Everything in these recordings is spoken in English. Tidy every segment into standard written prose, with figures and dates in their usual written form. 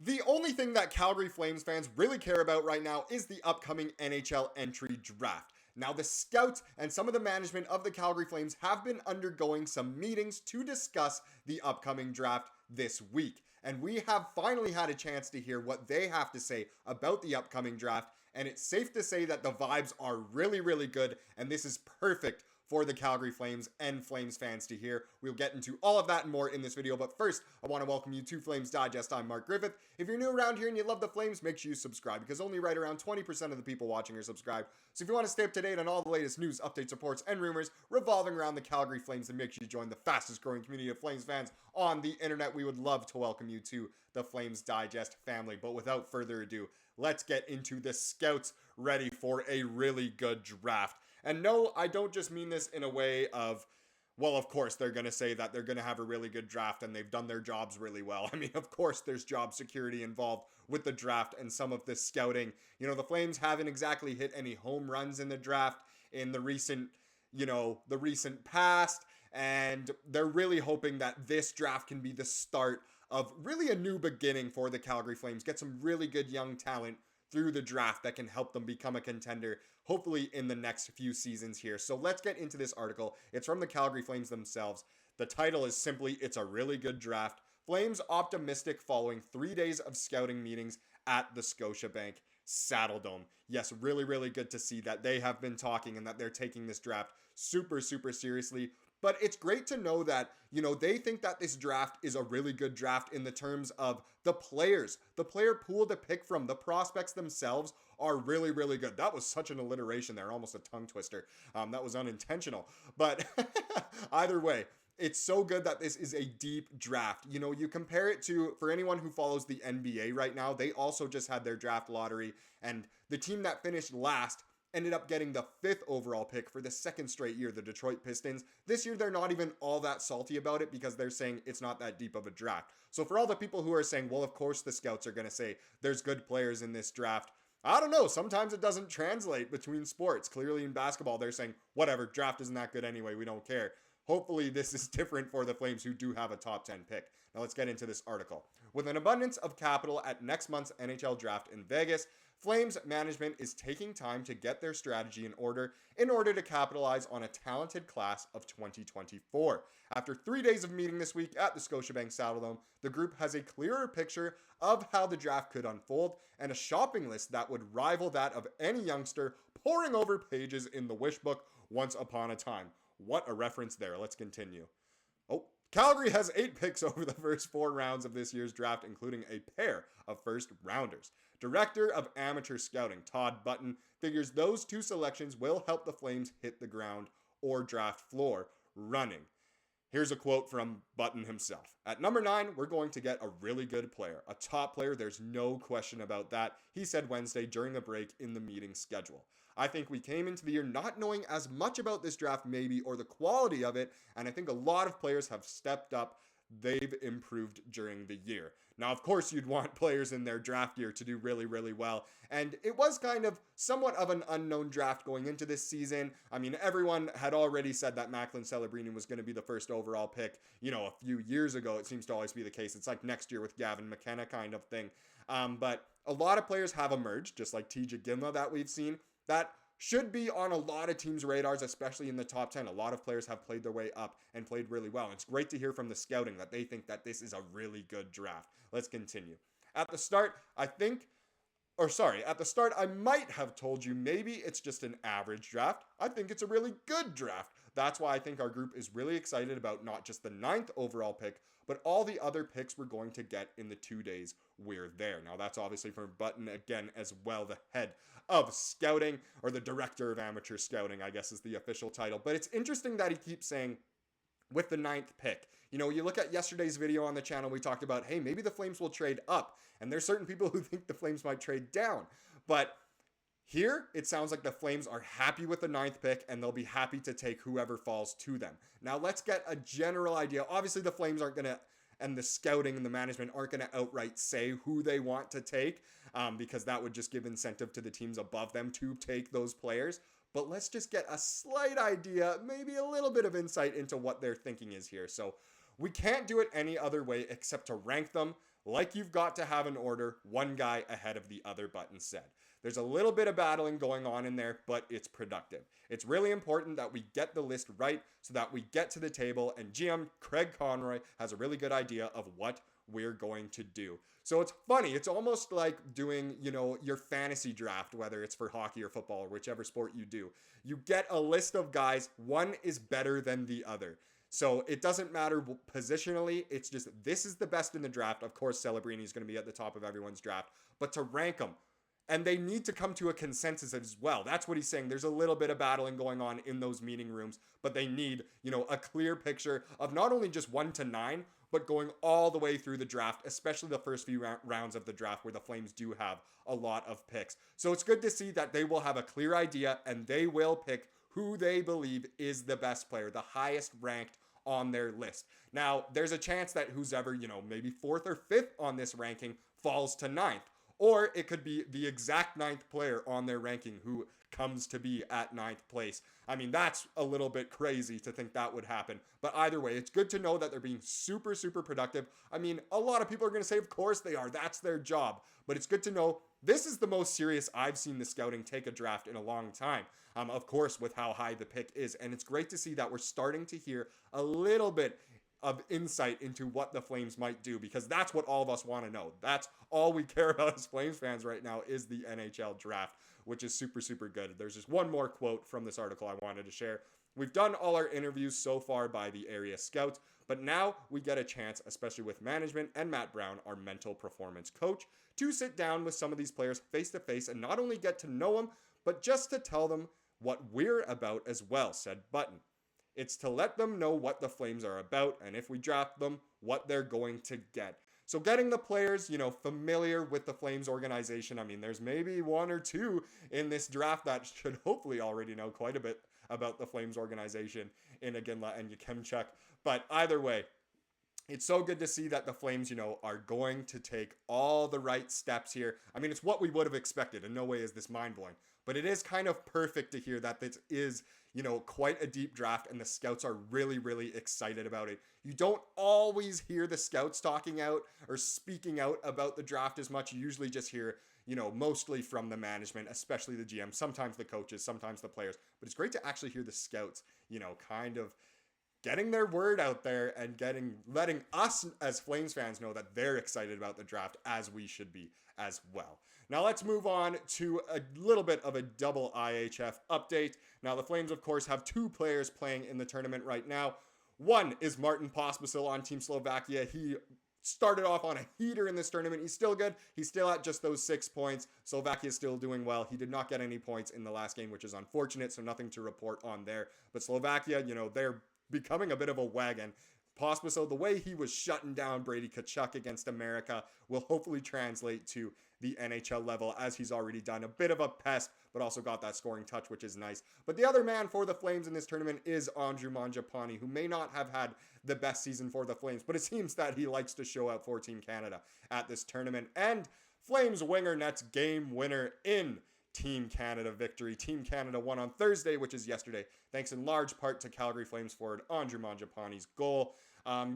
The only thing that Calgary Flames fans really care about right now is the upcoming NHL Entry Draft. Now, the scouts and some of the management of the Calgary Flames have been undergoing some meetings to discuss the upcoming draft this week. And we have finally had a chance to hear what they have to say about the upcoming draft. And it's safe to say that the vibes are really, really good. And this is perfect for the Calgary Flames and Flames fans to hear. We'll get into all of that and more in this video, but first, I want to welcome you to Flames Digest. I'm Mark Griffith. If you're new around here and you love the Flames, make sure you subscribe, because only right around 20% of the people watching are subscribed. So if you want to stay up to date on all the latest news, updates, reports, and rumors revolving around the Calgary Flames, then make sure you join the fastest growing community of Flames fans on the internet. We would love to welcome you to the Flames Digest family. But without further ado, let's get into the scouts ready for a really good draft. And no, I don't just mean this in a way of, well, of course, they're going to say that they're going to have a really good draft and they've done their jobs really well. I mean, of course, there's job security involved with the draft and some of this scouting. You know, the Flames haven't exactly hit any home runs in the draft in the recent past. And they're really hoping that this draft can be the start of really a new beginning for the Calgary Flames. Get some really good young talent through the draft that can help them become a contender, hopefully in the next few seasons here. So let's get into this article. It's from the Calgary Flames themselves. The title is simply, "It's a really good draft. Flames optimistic following 3 days of scouting meetings at the Scotiabank Saddledome." Yes, really, really good to see that they have been talking and that they're taking this draft super, super seriously. But it's great to know that, they think that this draft is a really good draft in the terms of the players. The player pool to pick from, the prospects themselves are really, really good. That was such an alliteration there, almost a tongue twister. That was unintentional. But either way, it's so good that this is a deep draft. You compare it to, for anyone who follows the NBA right now, they also just had their draft lottery, and the team that finished last ended up getting the 5th overall pick for the second straight year, the Detroit Pistons. This year, they're not even all that salty about it because they're saying it's not that deep of a draft. So for all the people who are saying, well, of course the scouts are going to say there's good players in this draft, I don't know. Sometimes it doesn't translate between sports. Clearly in basketball, they're saying, whatever, draft isn't that good anyway, we don't care. Hopefully this is different for the Flames, who do have a top 10 pick. Now let's get into this article. With an abundance of capital at next month's NHL draft in Vegas, Flames management is taking time to get their strategy in order to capitalize on a talented class of 2024. After 3 days of meeting this week at the Scotiabank Saddledome, the group has a clearer picture of how the draft could unfold and a shopping list that would rival that of any youngster poring over pages in the wish book once upon a time. What a reference there. Let's continue. Calgary has 8 picks over the first 4 rounds of this year's draft, including a pair of first rounders. Director of Amateur Scouting, Todd Button, figures those 2 selections will help the Flames hit the ground or draft floor running. Here's a quote from Button himself. "At number 9, we're going to get a really good player. A top player, there's no question about that," he said Wednesday during a break in the meeting schedule. "I think we came into the year not knowing as much about this draft maybe, or the quality of it, and I think a lot of players have stepped up. They've improved during the year." Now, of course, you'd want players in their draft year to do really, really well. And it was kind of somewhat of an unknown draft going into this season. I mean, everyone had already said that Macklin Celebrini was going to be the first overall pick, a few years ago. It seems to always be the case. It's like next year with Gavin McKenna kind of thing. But a lot of players have emerged, just like TJ Gimla that we've seen, that should be on a lot of teams' radars, especially in the top 10. A lot of players have played their way up and played really well. And it's great to hear from the scouting that they think that this is a really good draft. Let's continue. At the start, I might have told you maybe it's just an average draft. I think it's a really good draft. That's why I think our group is really excited about not just the 9th overall pick, but all the other picks we're going to get in the 2 days we're there. Now, that's obviously from Button again as well, the head of scouting, or the director of amateur scouting, I guess is the official title. But it's interesting that he keeps saying, with the 9th pick. You look at yesterday's video on the channel, we talked about, hey, maybe the Flames will trade up. And there's certain people who think the Flames might trade down. But here, it sounds like the Flames are happy with the 9th pick, and they'll be happy to take whoever falls to them. Now, let's get a general idea. Obviously, the Flames aren't going to, and the scouting and the management aren't going to outright say who they want to take, because that would just give incentive to the teams above them to take those players. But let's just get a slight idea, maybe a little bit of insight into what their thinking is here. So we can't do it any other way except to rank them like you've got to have an order, one guy ahead of the other button said. There's a little bit of battling going on in there, but it's productive. It's really important that we get the list right so that we get to the table, and GM Craig Conroy has a really good idea of what we're going to do. So it's funny. It's almost like doing, your fantasy draft, whether it's for hockey or football or whichever sport you do. You get a list of guys. One is better than the other. So it doesn't matter positionally. It's just this is the best in the draft. Of course, Celebrini is going to be at the top of everyone's draft. But to rank them, and they need to come to a consensus as well. That's what he's saying. There's a little bit of battling going on in those meeting rooms, but they need, a clear picture of not only just 1 to 9, but going all the way through the draft, especially the first few rounds of the draft where the Flames do have a lot of picks. So it's good to see that they will have a clear idea and they will pick who they believe is the best player, the highest ranked on their list. Now, there's a chance that who's ever, maybe 4th or 5th on this ranking falls to 9th. Or it could be the exact 9th player on their ranking who comes to be at 9th place. I mean, that's a little bit crazy to think that would happen. But either way, it's good to know that they're being super, super productive. I mean, a lot of people are going to say, of course they are. That's their job. But it's good to know this is the most serious I've seen the scouting take a draft in a long time. Of course, with how high the pick is. And it's great to see that we're starting to hear a little bit of insight into what the Flames might do, because that's what all of us want to know. That's all we care about as Flames fans right now is the NHL draft, which is super, super good. There's just one more quote from this article I wanted to share. We've done all our interviews so far by the area scouts, but now we get a chance, especially with management and Matt Brown, our mental performance coach, to sit down with some of these players face to face and not only get to know them, but just to tell them what we're about as well, said Button. It's to let them know what the Flames are about, and if we draft them, what they're going to get. So getting the players, familiar with the Flames organization. I mean, there's maybe 1 or 2 in this draft that should hopefully already know quite a bit about the Flames organization in Iginla and Yakemchuk. But either way, it's so good to see that the Flames, are going to take all the right steps here. I mean, it's what we would have expected. In no way is this mind-blowing. But it is kind of perfect to hear that this is, quite a deep draft and the scouts are really, really excited about it. You don't always hear the scouts talking out or speaking out about the draft as much. You usually just hear, mostly from the management, especially the GM, sometimes the coaches, sometimes the players. But it's great to actually hear the scouts, kind of getting their word out there and letting us as Flames fans know that they're excited about the draft, as we should be as well. Now let's move on to a little bit of a double IIHF update. Now the Flames, of course, have 2 players playing in the tournament right now. One is Martin Pospisil on Team Slovakia. He started off on a heater in this tournament. He's still good. He's still at just those 6 points. Slovakia is still doing well. He did not get any points in the last game, which is unfortunate, so nothing to report on there. But Slovakia, they're becoming a bit of a wagon. Pospisil, the way he was shutting down Brady Tkachuk against America, will hopefully translate to the NHL level, as he's already done. A bit of a pest, but also got that scoring touch, which is nice. But the other man for the Flames in this tournament is Andrew Mangiapane, who may not have had the best season for the Flames, but it seems that he likes to show out for Team Canada at this tournament. And Flames winger nets game winner in Team Canada victory. Team Canada won on Thursday, which is yesterday, thanks in large part to Calgary Flames forward Andrew Mangiapane's goal.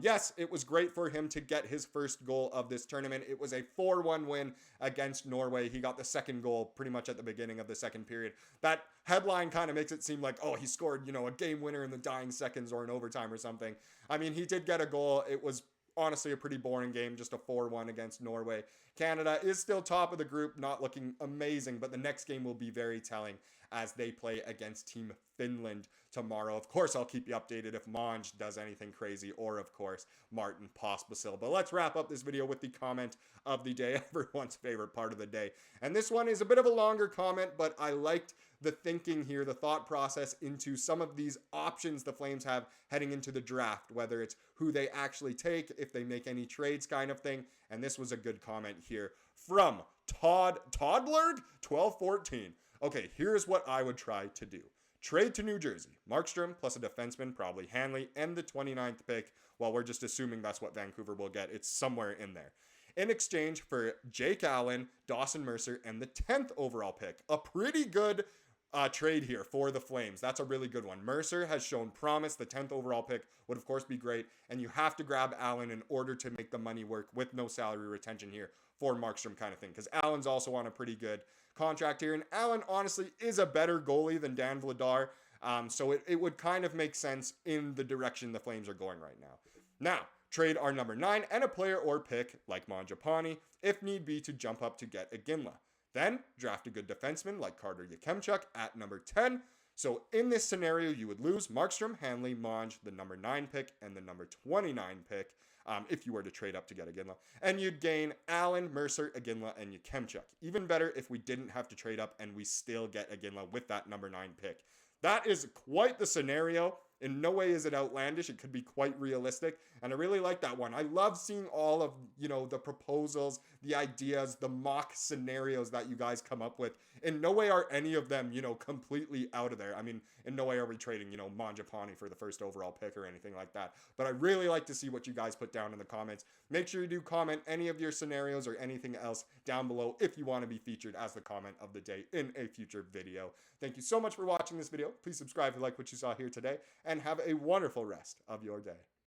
Yes, it was great for him to get his first goal of this tournament. It was a 4-1 win against Norway. He got the second goal pretty much at the beginning of the second period. That headline kind of makes it seem like, oh, he scored, a game winner in the dying seconds or in overtime or something. I mean, he did get a goal. It was honestly a pretty boring game, just a 4-1 against Norway. Canada is still top of the group, not looking amazing, but the next game will be very telling as they play against Team Finland tomorrow. Of course, I'll keep you updated if Monge does anything crazy, or of course, Martin Pospisil. But let's wrap up this video with the comment of the day, everyone's favorite part of the day. And this one is a bit of a longer comment, but I liked the thinking here, the thought process into some of these options the Flames have heading into the draft, whether it's who they actually take, if they make any trades kind of thing. And this was a good comment here from Toddlerd 1214. Okay, here's what I would try to do. Trade to New Jersey. Markstrom plus a defenseman, probably Hanley, and the 29th pick. Well, we're just assuming that's what Vancouver will get. It's somewhere in there. In exchange for Jake Allen, Dawson Mercer, and the 10th overall pick. A pretty good trade here for the Flames. That's a really good one. Mercer has shown promise. The 10th overall pick would, of course, be great. And you have to grab Allen in order to make the money work with no salary retention here for Markstrom kind of thing. Because Allen's also on a pretty good contract here. And Allen, honestly, is a better goalie than Dan Vladar. So it would kind of make sense in the direction the Flames are going right now. Now, trade our number 9 and a player or pick like Mangiapane if need be to jump up to get Iginla. Then, draft a good defenseman like Carter Yekemchuk at number 10. So in this scenario, you would lose Markstrom, Hanley, Monge, the number 9 pick, and the number 29 pick if you were to trade up to get Iginla. And you'd gain Allen, Mercer, Iginla, and Yekemchuk. Even better if we didn't have to trade up and we still get Iginla with that number 9 pick. That is quite the scenario. In no way is it outlandish. It could be quite realistic. And I really like that one. I love seeing all of, the proposals, the ideas, the mock scenarios that you guys come up with. In no way are any of them, completely out of there. I mean, in no way are we trading, Mangiapane for the first overall pick or anything like that. But I really like to see what you guys put down in the comments. Make sure you do comment any of your scenarios or anything else down below if you want to be featured as the comment of the day in a future video. Thank you so much for watching this video. Please subscribe if you like what you saw here today, and have a wonderful rest of your day.